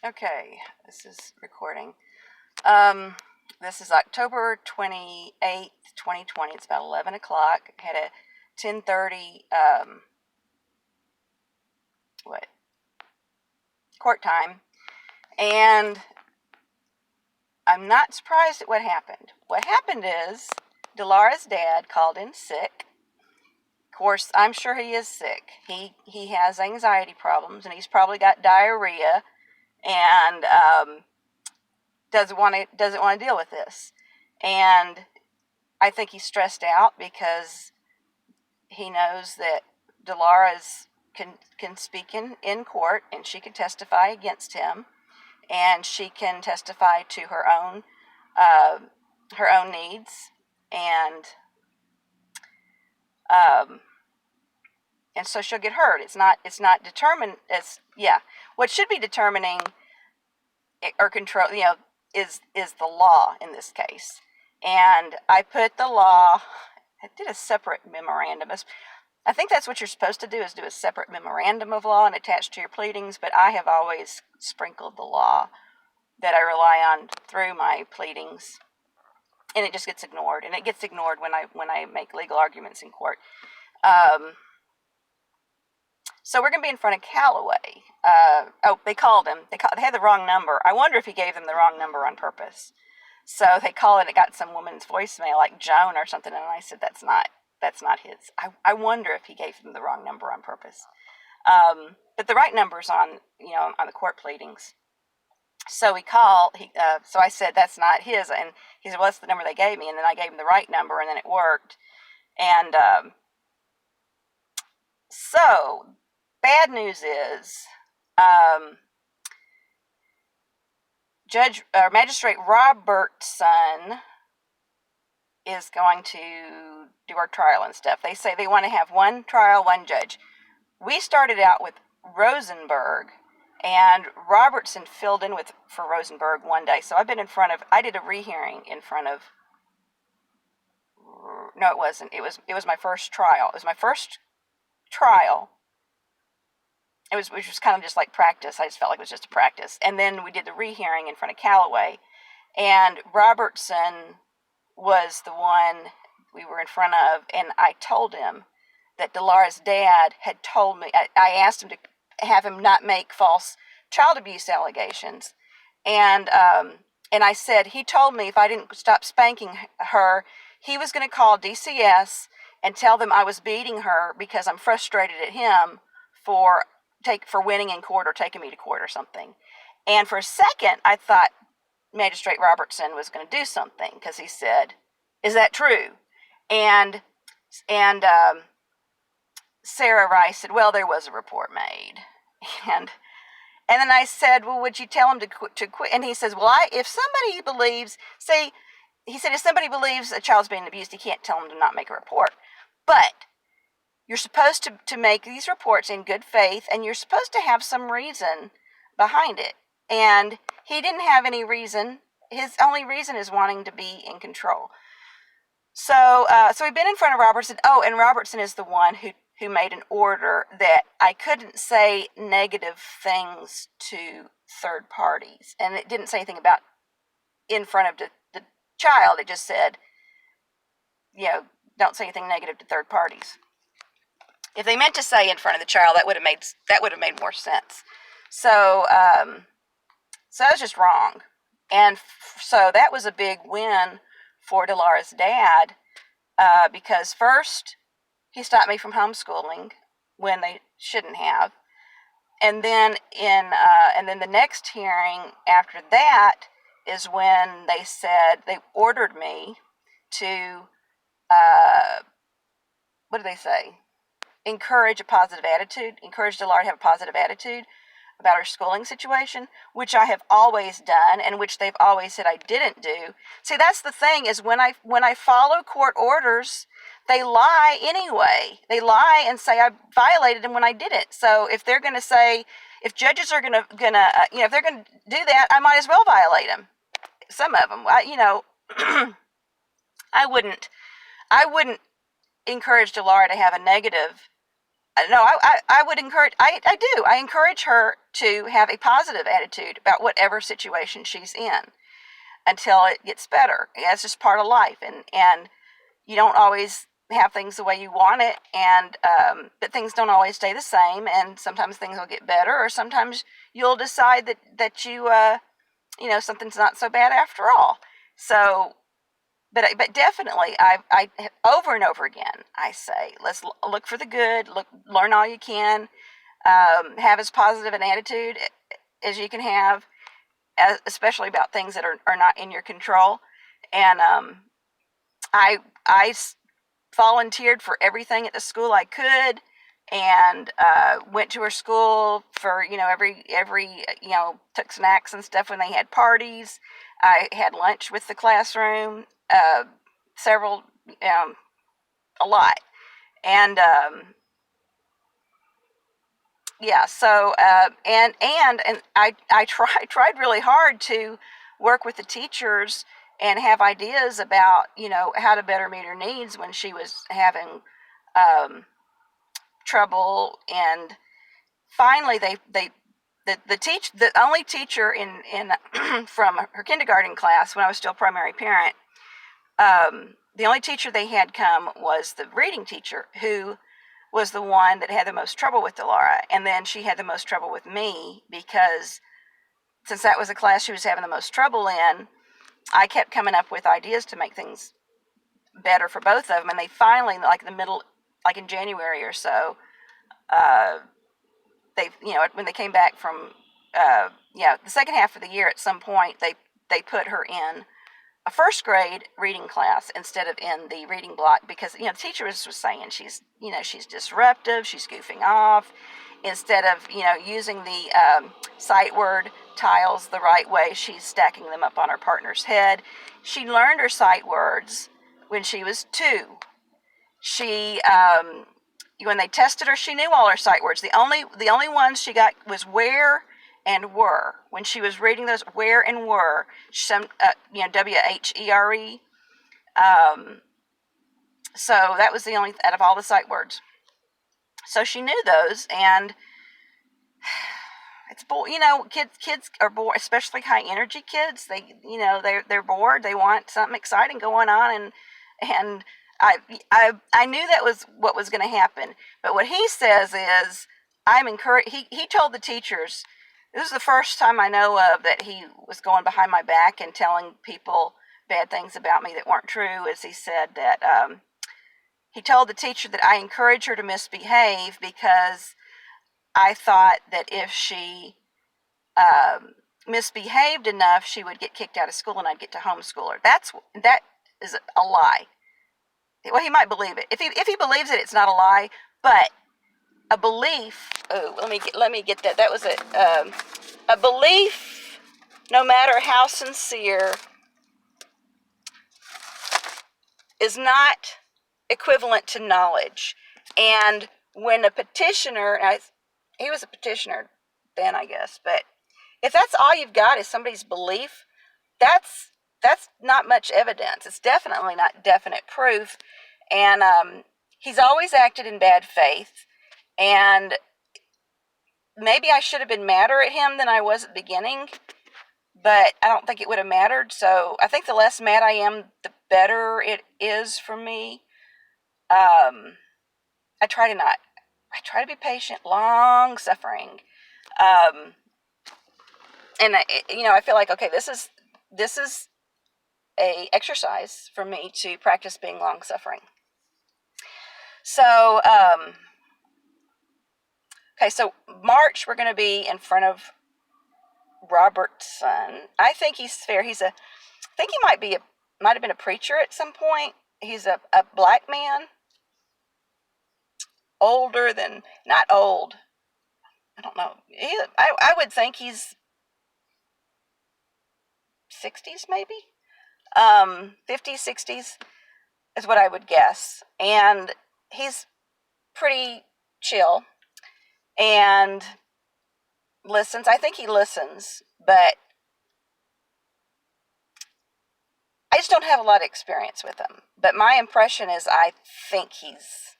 Okay, this is recording. This is October 28th, 2020. It's about 11 o'clock. I had a 10:30 court time, and I'm not surprised at what happened. What happened is Dilara's dad called in sick. Of course, I'm sure he is sick. He has anxiety problems, and he's probably got diarrhea, and doesn't want to deal with this. And I think he's stressed out because he knows that Dilara can speak in court, and she can testify against him, and she can testify to her own needs, and so she'll get heard. It's not determined. What should be determining or control, is the law in this case. And I put the law. I did a separate memorandum. I think that's what you're supposed to do, is do a separate memorandum of law and attach to your pleadings, but I have always sprinkled the law that I rely on through my pleadings, and it just gets ignored. And it gets ignored when I make legal arguments in court. So we're going to be in front of Calloway. They called him. They had the wrong number. I wonder if he gave them the wrong number on purpose. So they called it. It got some woman's voicemail, like Joan or something, and I said, that's not his. I wonder if he gave them the wrong number on purpose. But the right number's on the court pleadings. So he called. So I said, that's not his, and he said, well, that's the number they gave me, and then I gave him the right number, and then it worked. And so bad news is, Magistrate Robertson is going to do our trial and stuff. They say they want to have one trial, one judge. We started out with Rosenberg, and Robertson filled in for Rosenberg one day. So I did a rehearing in front of, no, it wasn't. It was my first trial. It was my first trial. Which was kind of just like practice. I just felt like it was just a practice. And then we did the rehearing in front of Calloway, and Robertson was the one we were in front of, and I told him that Dilara's dad had told me. I asked him to have him not make false child abuse allegations, and I said, he told me if I didn't stop spanking her, he was going to call DCS and tell them I was beating her because I'm frustrated at him for winning in court or taking me to court or something. And for a second, I thought Magistrate Robertson was going to do something, because he said, "Is that true?" And Sarah Rice said, "Well, there was a report made." And then I said, "Well, would you tell him to quit?" And he says, "Well, if somebody believes, if somebody believes a child's being abused, he can't tell them to not make a report. But you're supposed to make these reports in good faith, and you're supposed to have some reason behind it." And he didn't have any reason. His only reason is wanting to be in control. So we've been in front of Robertson. Oh, and Robertson is the one who made an order that I couldn't say negative things to third parties. And it didn't say anything about in front of the child. It just said, don't say anything negative to third parties. If they meant to say in front of the child, that would have made more sense. So that was just wrong. And so that was a big win for Dilara's dad, because first he stopped me from homeschooling when they shouldn't have, and then the next hearing after that is when they ordered me to what did they say? Encourage a positive attitude. Encourage Dilara to have a positive attitude about her schooling situation, which I have always done, and which they've always said I didn't do. See, that's the thing, is when I follow court orders, they lie anyway. They lie and say I violated them when I didn't. So if they're going to say, if judges are going to if they're going to do that, I might as well violate them. Some of them, I wouldn't encourage Dilara to have a negative no, I would encourage, I do. I encourage her to have a positive attitude about whatever situation she's in until it gets better. It's just part of life. And you don't always have things the way you want it. And, but things don't always stay the same. And sometimes things will get better, or sometimes you'll decide that something's not so bad after all. So, but definitely, I over and over again, I say, let's look for the good, learn all you can, have as positive an attitude as you can have, especially about things that are not in your control. And I volunteered for everything at the school I could, and went to her school for every took snacks and stuff when they had parties. I had lunch with the classroom, several, a lot, and yeah. So and I tried really hard to work with the teachers and have ideas about how to better meet her needs when she was having trouble. And finally, the only teacher in from her kindergarten class, when I was still primary parent, the only teacher they had come was the reading teacher, who was the one that had the most trouble with Dilara. And then she had the most trouble with me, because since that was a class she was having the most trouble in, I kept coming up with ideas to make things better for both of them. And they finally, like in the middle, like in January or so, they, when they came back from, the second half of the year, at some point, they put her in a first grade reading class instead of in the reading block, because the teacher was saying she's disruptive, she's goofing off. Instead of using the sight word tiles the right way, she's stacking them up on her partner's head. She learned her sight words when she was 2. She when they tested her, she knew all her sight words. The only ones she got was where and were. When she was reading those, where and were, some WHERE. So that was the only out of all the sight words. So she knew those, and it's kids are bored, especially high energy kids. They're bored. They want something exciting going on, and I knew that was what was going to happen. But what he says is, I'm encouraged. He told the teachers, this is the first time I know of that he was going behind my back and telling people bad things about me that weren't true. As he said that he told the teacher that I encouraged her to misbehave because I thought that if she misbehaved enough, she would get kicked out of school and I'd get to homeschool her. That is a lie. Well, he might believe it. If he believes it, it's not a lie. But a belief. Oh, let me get that. That was a belief, no matter how sincere, is not equivalent to knowledge. And when a petitioner, he was a petitioner then, I guess, but if that's all you've got is somebody's belief, that's not much evidence. It's definitely not definite proof. And he's always acted in bad faith. And maybe I should have been madder at him than I was at the beginning, but I don't think it would have mattered. So I think the less mad I am, the better it is for me. I try to be patient, long suffering. And I feel like, okay, this is a exercise for me to practice being long suffering. So, okay, so March we're going to be in front of Robertson. I think he's fair. I think he might have been a preacher at some point. He's a black man, older than, not old. I don't know. I would think he's 60s maybe, 50s, 60s is what I would guess. And he's pretty chill and listens. I think he listens, but I just don't have a lot of experience with him. But my impression is I think he's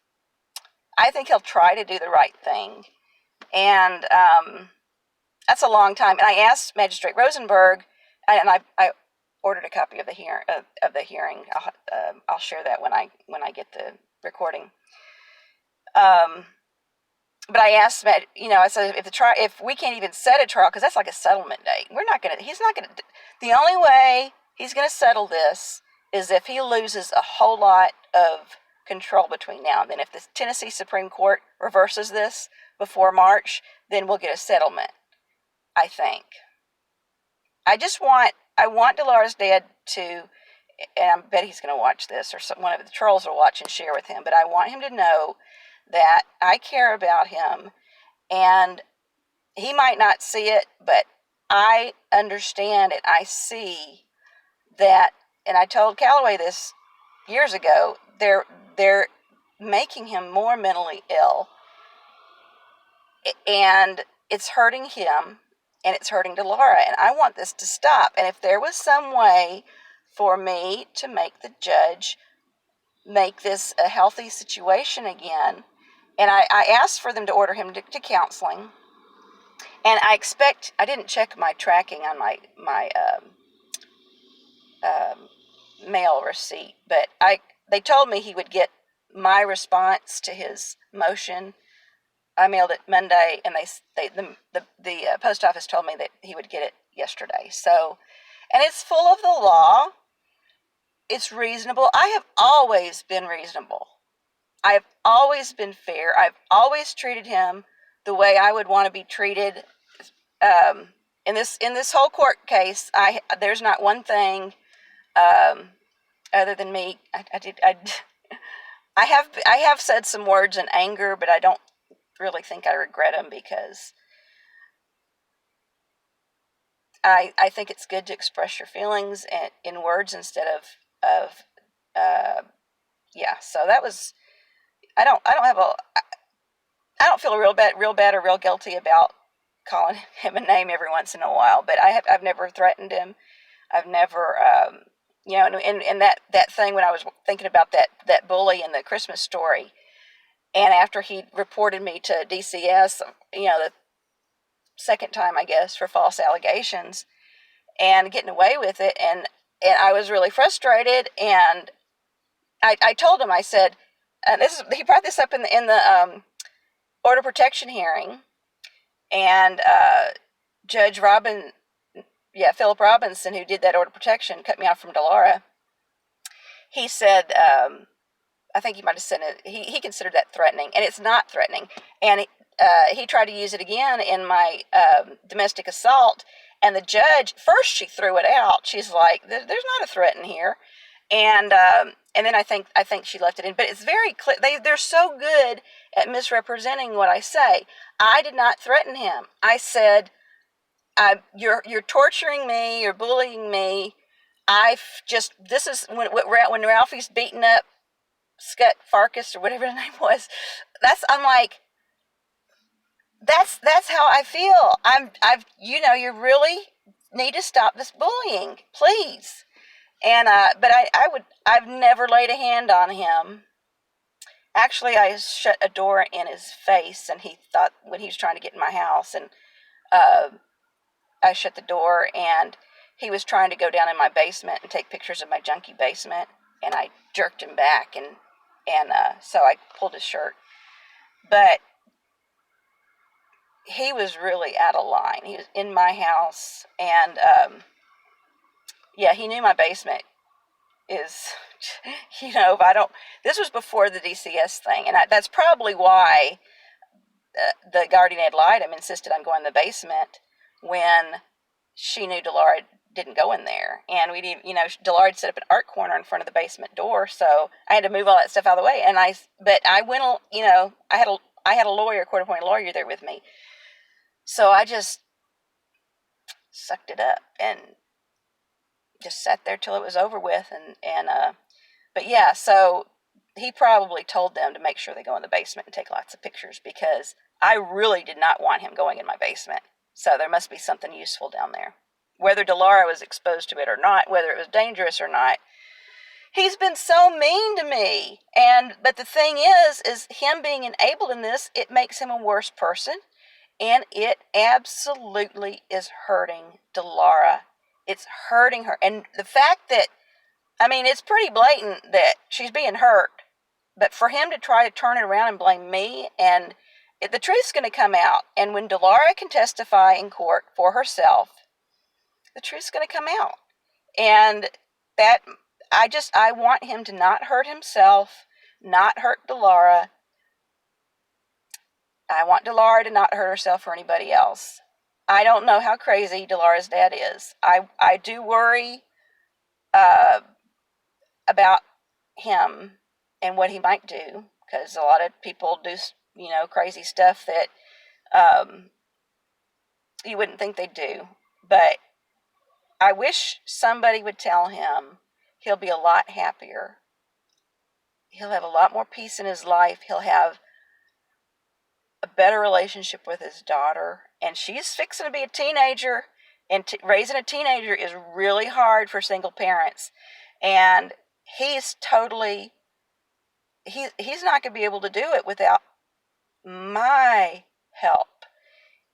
I think he'll try to do the right thing. And that's a long time. And I asked Magistrate Rosenberg, and I ordered a copy of the hearing. I'll share that when I get the recording. But I asked, I said, if we can't even set a trial, because that's like a settlement date, he's not gonna, the only way he's gonna settle this is if he loses a whole lot of control between now and then. If the Tennessee Supreme Court reverses this before March, then we'll get a settlement, I think. I want Dilara's dad to, and I bet he's going to watch this, or one of the trolls will watch and share with him, but I want him to know that I care about him, and he might not see it, but I understand it. I see that, and I told Calloway this years ago, they're making him more mentally ill, and it's hurting him, and it's hurting Dilara, and I want this to stop. And if there was some way for me to make the judge make this a healthy situation again, and I asked for them to order him to counseling, and I didn't check my tracking on my mail receipt, but they told me he would get my response to his motion. I mailed it Monday, and the post office told me that he would get it yesterday. So, and it's full of the law. It's reasonable. I have always been reasonable. I have always been fair. I've always treated him the way I would want to be treated. In this whole court case, there's not one thing other than me. I have said some words in anger, but I don't really think I regret them, because I think it's good to express your feelings in words instead of so that was, I don't feel real bad or real guilty about calling him a name every once in a while, but I've never threatened him. I've never and that thing when I was thinking about that bully in the Christmas Story, and after he reported me to DCS, the second time, I guess, for false allegations and getting away with it, and I was really frustrated, and I told him, I said, he brought this up in the order protection hearing, and Judge Philip Robinson, who did that order protection, cut me off from Dilara. He said, I think he might have said it, he considered that threatening, and it's not threatening. And he tried to use it again in my domestic assault, and the judge, first she threw it out. She's like, there's not a threat in here. And then I think she left it in. But it's very clear. They're so good at misrepresenting what I say. I did not threaten him. I said, you're torturing me, you're bullying me. This is when Ralphie's beating up Scott Farkas or whatever his name was. I'm like, that's how I feel. You really need to stop this bullying, please. And but I've never laid a hand on him. Actually, I shut a door in his face, and he thought, when he was trying to get in my house, and I shut the door, and he was trying to go down in my basement and take pictures of my junky basement, and I jerked him back, and so I pulled his shirt. But he was really out of line. He was in my house, and he knew my basement is, if I don't, this was before the DCS thing, and that's probably why the guardian ad litem insisted on going in the basement when she knew Dilara didn't go in there. And we didn't, Dilara had set up an art corner in front of the basement door, so I had to move all that stuff out of the way. And I went, I had a lawyer, court-appointed lawyer there with me, so I just sucked it up and just sat there till it was over with. So he probably told them to make sure they go in the basement and take lots of pictures, because I really did not want him going in my basement. So there must be something useful down there. Whether Dilara was exposed to it or not, whether it was dangerous or not, He's been so mean to me. But the thing is him being enabled in this, it makes him a worse person. And it absolutely is hurting Dilara. It's hurting her. And the fact that, I mean, it's pretty blatant that she's being hurt. But for him to try to turn it around and blame me, and the truth's going to come out. And when Dilara can testify in court for herself, the truth's going to come out. And that, I want him to not hurt himself, not hurt Dilara. I want Dilara to not hurt herself or anybody else. I don't know how crazy Dilara's dad is. I do worry about him and what he might do, because a lot of people do, crazy stuff that you wouldn't think they'd do. But I wish somebody would tell him he'll be a lot happier. He'll have a lot more peace in his life. He'll have a better relationship with his daughter. And she's fixing to be a teenager. And raising a teenager is really hard for single parents. And he's not going to be able to do it without my help.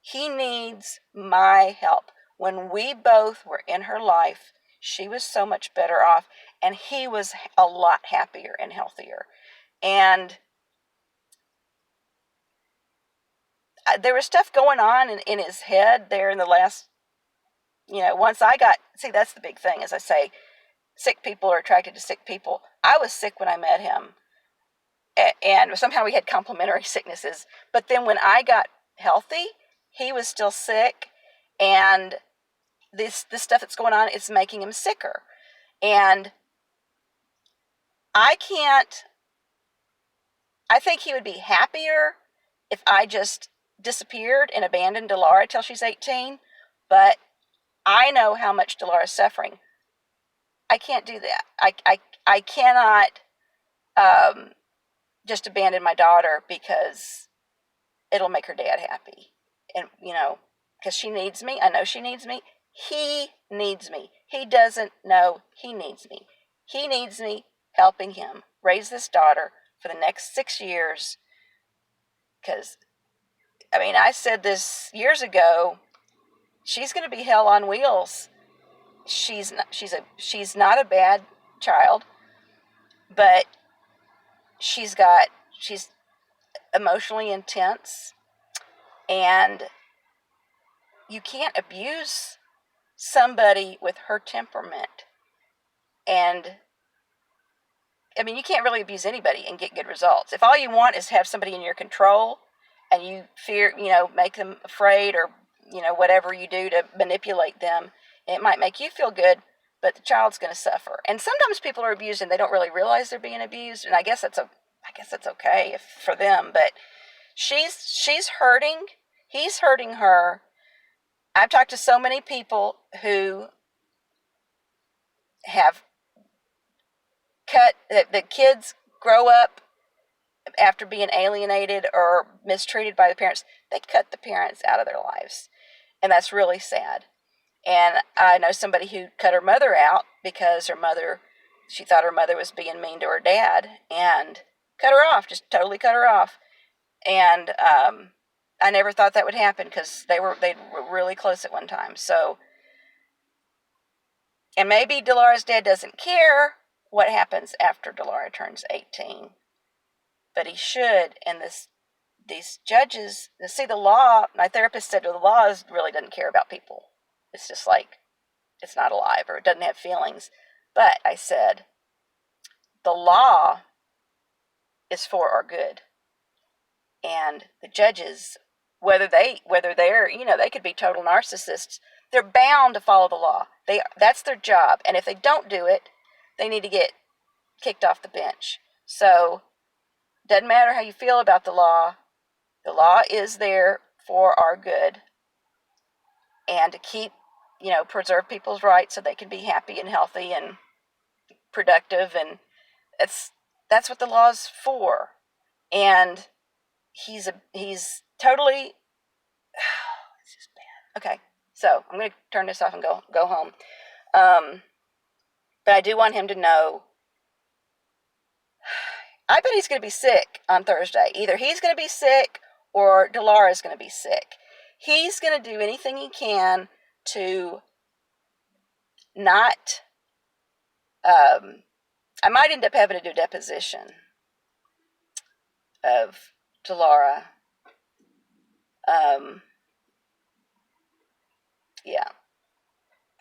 He needs my help. When we both were in her life, she was so much better off, and he was a lot happier and healthier. And there was stuff going on in his head there in the last, once that's the big thing, as I say, sick people are attracted to sick people. I was sick when I met him, and somehow we had complementary sicknesses. But then when I got healthy, he was still sick, and this stuff that's going on, it's making him sicker. And I think he would be happier if I just disappeared and abandoned Dilara till she's 18. But I know how much Dilara's suffering. I can't do that. I cannot just abandon my daughter because it'll make her dad happy. And, because she needs me. I know she needs me. He needs me. He doesn't know he needs me. He needs me helping him raise this daughter for the next 6 years. Because, I said this years ago, she's going to be hell on wheels. She's not a bad child, but she's emotionally intense, and you can't abuse somebody with her temperament. And you can't really abuse anybody and get good results. If all you want is to have somebody in your control and you fear, make them afraid, or, whatever you do to manipulate them, it might make you feel good, but the child's going to suffer. And sometimes people are abused and they don't really realize they're being abused. And I guess that's okay for them, but she's hurting. He's hurting her. I've talked to so many people who have cut, the kids grow up after being alienated or mistreated by the parents. They cut the parents out of their lives, and that's really sad. And I know somebody who cut her mother out because she thought her mother was being mean to her dad, and cut her off, just totally cut her off. And I never thought that would happen because they were really close at one time. So, and maybe Dilara's dad doesn't care what happens after Dilara turns 18, but he should. And these judges, see, the law, my therapist said, well, the law really doesn't care about people. It's just like, it's not alive, or it doesn't have feelings. But I said, the law is for our good. And the judges, whether they're, they could be total narcissists, they're bound to follow the law. That's their job. And if they don't do it, they need to get kicked off the bench. So, doesn't matter how you feel about the law is there for our good, and to keep, preserve people's rights so they can be happy and healthy and productive. And that's what the law's for. And he's totally, this is bad. Okay, so I'm going to turn this off and go home. But I do want him to know I bet he's going to be sick on Thursday. Either he's going to be sick or Dilara's going to be sick. He's going to do anything he can to not. I might end up having to do a deposition of Dilara. Yeah,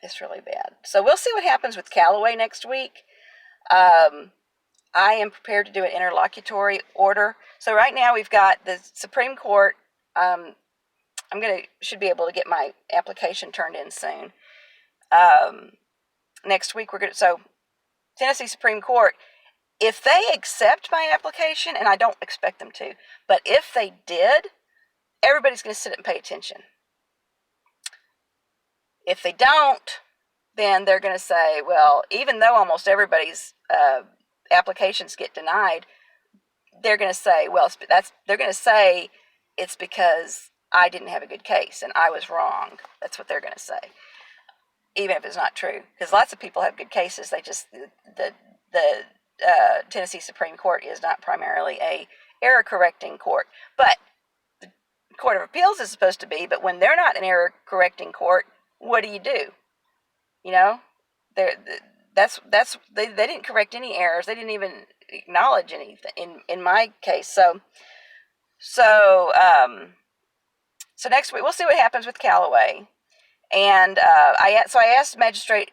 it's really bad. So we'll see what happens with Calloway next week. I am prepared to do an interlocutory order. So right now we've got the Supreme Court. Should be able to get my application turned in soon. Next week so Tennessee Supreme Court, if they accept my application, and I don't expect them to, but if they did, everybody's going to sit and pay attention. If they don't, then they're going to say, well, even though almost everybody's applications get denied, they're going to say, well, they're going to say it's because I didn't have a good case and I was wrong. That's what they're going to say, even if it's not true, because lots of people have good cases. They just the Tennessee Supreme Court is not primarily a error correcting court, but the Court of Appeals is supposed to be. But when they're not an error correcting court, what do? You know, they didn't correct any errors. They didn't even acknowledge anything in my case. So next week we'll see what happens with Calloway. And I asked Magistrate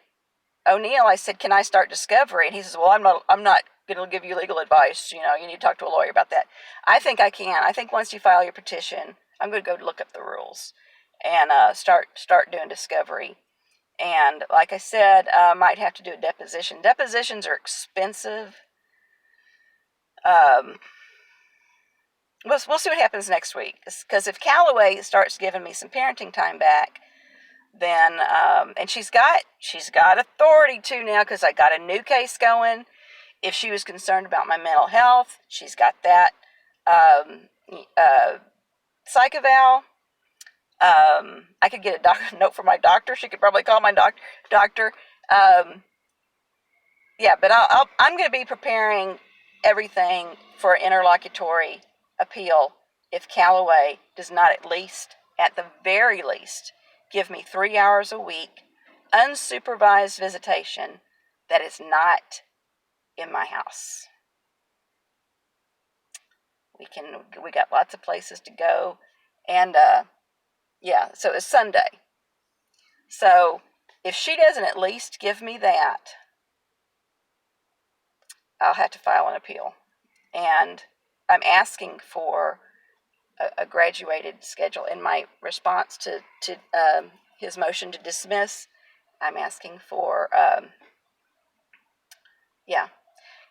O'Neill. I said, "Can I start discovery?" And he says, "Well, I'm not going to give you legal advice. You need to talk to a lawyer about that." I think I can. I think once you file your petition, I'm going to go look up the rules and start doing discovery. And like I said, I might have to do a deposition. Depositions are expensive. We'll see what happens next week. Because if Calloway starts giving me some parenting time back, then and she's got authority to now, because I got a new case going. If she was concerned about my mental health, she's got that psych eval. I could get a note from my doctor. She could probably call my doctor. Yeah, but I'm going to be preparing everything for an interlocutory appeal if Calloway does not at the very least, give me 3 hours a week, unsupervised visitation that is not in my house. We got lots of places to go, and so it's Sunday. So if she doesn't at least give me that, I'll have to file an appeal. And I'm asking for a graduated schedule. In my response to his motion to dismiss, I'm asking for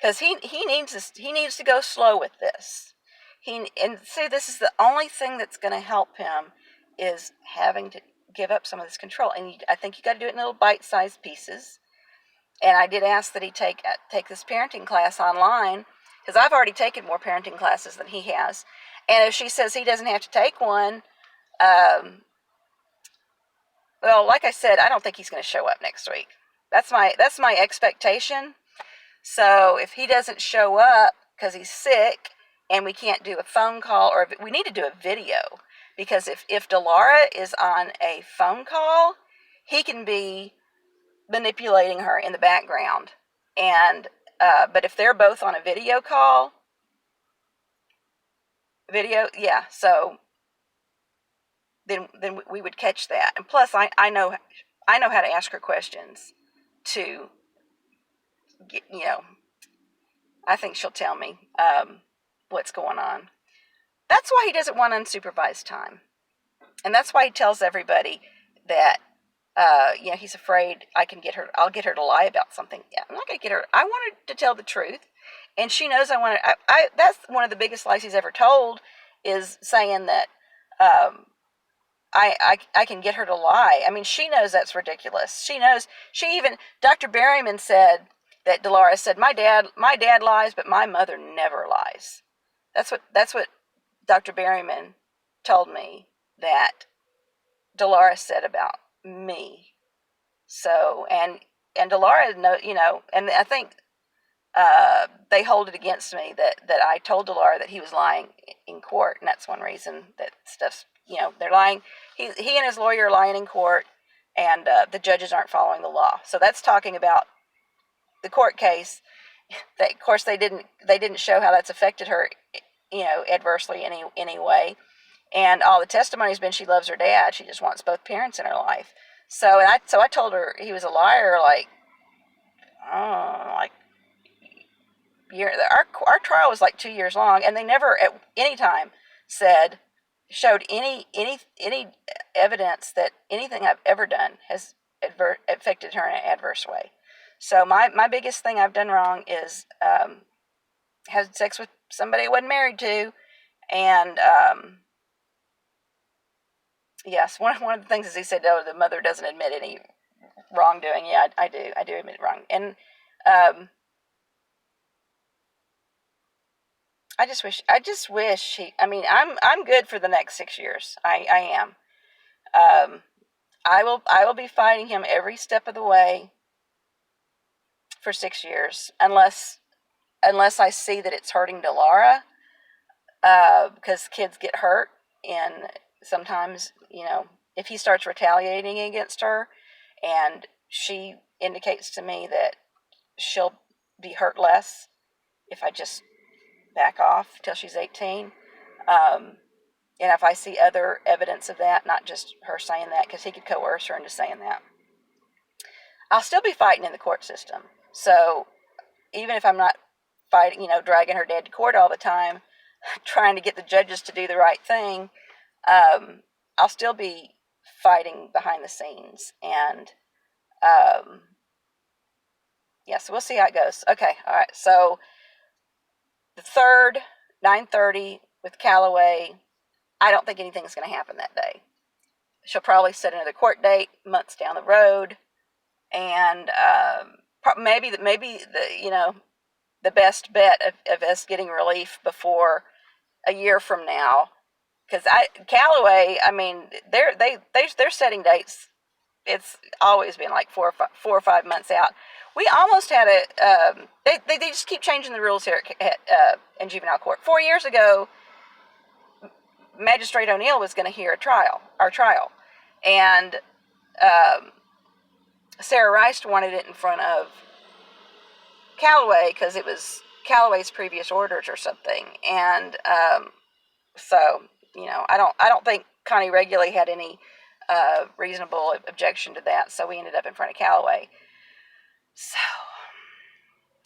because he needs to go slow with this. This is the only thing that's going to help him is having to give up some of this control. And I think you got to do it in little bite-sized pieces. And I did ask that he take this parenting class online, because I've already taken more parenting classes than he has. And if she says he doesn't have to take one, well, like I said, I don't think he's going to show up next week. That's my expectation. So if he doesn't show up because he's sick and we can't do a phone call, or we need to do a video, because if Dilara is on a phone call, he can be manipulating her in the background. And but if they're both on a video call, so then we would catch that. And plus, I know how to ask her questions to get, I think she'll tell me what's going on. That's why he doesn't want unsupervised time. And that's why he tells everybody that, he's afraid I'll get her to lie about something. Yeah, I'm not going to get her. I want her to tell the truth. And she knows I want to. That's one of the biggest lies he's ever told, is saying that I can get her to lie. I mean, she knows that's ridiculous. She knows. Dr. Berryman said that Dilara said, my dad lies, but my mother never lies. That's what Dr. Berryman told me that Dilara said about me. So, and Dilara, and I think they hold it against me that I told Dilara that he was lying in court, and that's one reason that stuff's, they're lying. He and his lawyer are lying in court, and the judges aren't following the law. So that's talking about the court case. That, of course, they didn't show how that's affected her, adversely any way. And all the testimony has been she loves her dad. She just wants both parents in her life. So I told her he was a liar. Our trial was like 2 years long, and they never at any time showed any evidence that anything I've ever done has affected her in an adverse way. So my biggest thing I've done wrong is had sex with somebody I wasn't married to, and yes, one of the things is he said, "Oh, the mother doesn't admit any wrongdoing." Yeah, I do admit wrong, and I just wish he. I mean, I'm good for the next 6 years. I am. I will be fighting him every step of the way for 6 years, unless I see that it's hurting Dilara, because kids get hurt, and sometimes, if he starts retaliating against her, and she indicates to me that she'll be hurt less if I just back off till she's 18, and if I see other evidence of that, not just her saying that, because he could coerce her into saying that, I'll still be fighting in the court system. So even if I'm not fighting, dragging her dad to court all the time, trying to get the judges to do the right thing, I'll still be fighting behind the scenes. And so we'll see how it goes. Okay, all right. So the 3rd, 9:30 with Calloway. I don't think anything's going to happen that day. She'll probably set another court date months down the road, and maybe the best bet of us getting relief before a year from now, because Calloway, I mean, they're setting dates. It's always been like 4 or 5 months out. We almost had they just keep changing the rules here in juvenile court. 4 years ago, Magistrate O'Neill was going to hear our trial, and Sarah Rice wanted it in front of Calloway because it was Calloway's previous orders or something, and so I don't think Connie Regularly had any reasonable objection to that, so we ended up in front of Calloway. So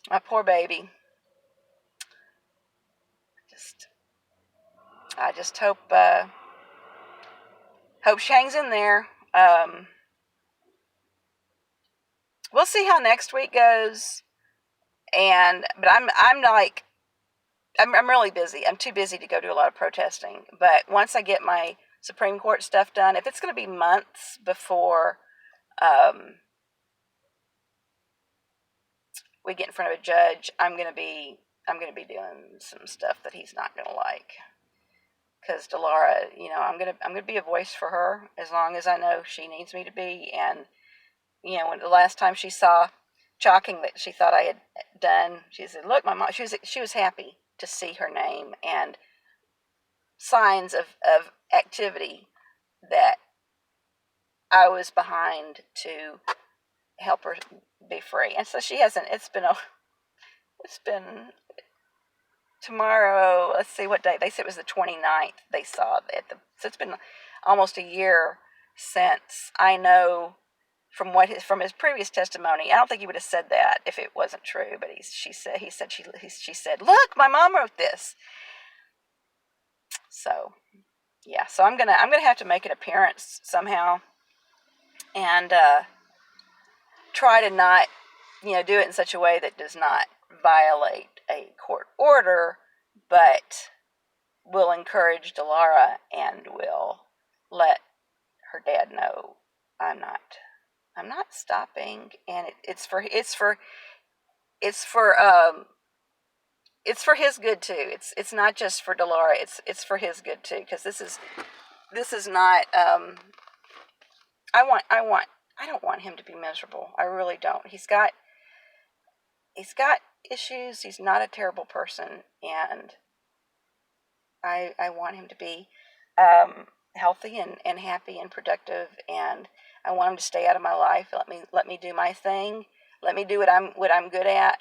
my poor baby. I just hope she hangs in there. We'll see how next week goes. But I'm really busy. I'm too busy to go do a lot of protesting. But once I get my Supreme Court stuff done, if it's going to be months before we get in front of a judge, I'm going to be doing some stuff that he's not going to like. Because Dilara, I'm gonna be a voice for her as long as I know she needs me to be. And when the last time she saw chalking that she thought I had done, she said, "Look, my mom." She was happy to see her name and signs of activity that I was behind to help her be free. And so she hasn't. It's been tomorrow, let's see what day. They said it was the 29th they saw it. So it's been almost a year since. I know from his previous testimony, I don't think he would have said that if it wasn't true, but she said, "Look, my mom wrote this." So, yeah, so I'm going to have to make an appearance somehow and try to not, do it in such a way that does not violate a court order, but will encourage Dilara and will let her dad know I'm not stopping, and it's for his good too. It's not just for Dilara. It's for his good too, because this is not. I don't want him to be miserable. I really don't. He's got issues. He's not a terrible person, and I want him to be healthy and happy and productive, and I want him to stay out of my life. Let me do my thing. Let me do what I'm good at,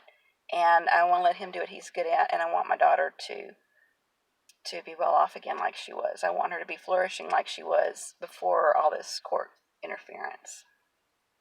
and I want to let him do what he's good at. And I want my daughter to be well off again like she was. I want her to be flourishing like she was before all this court interference.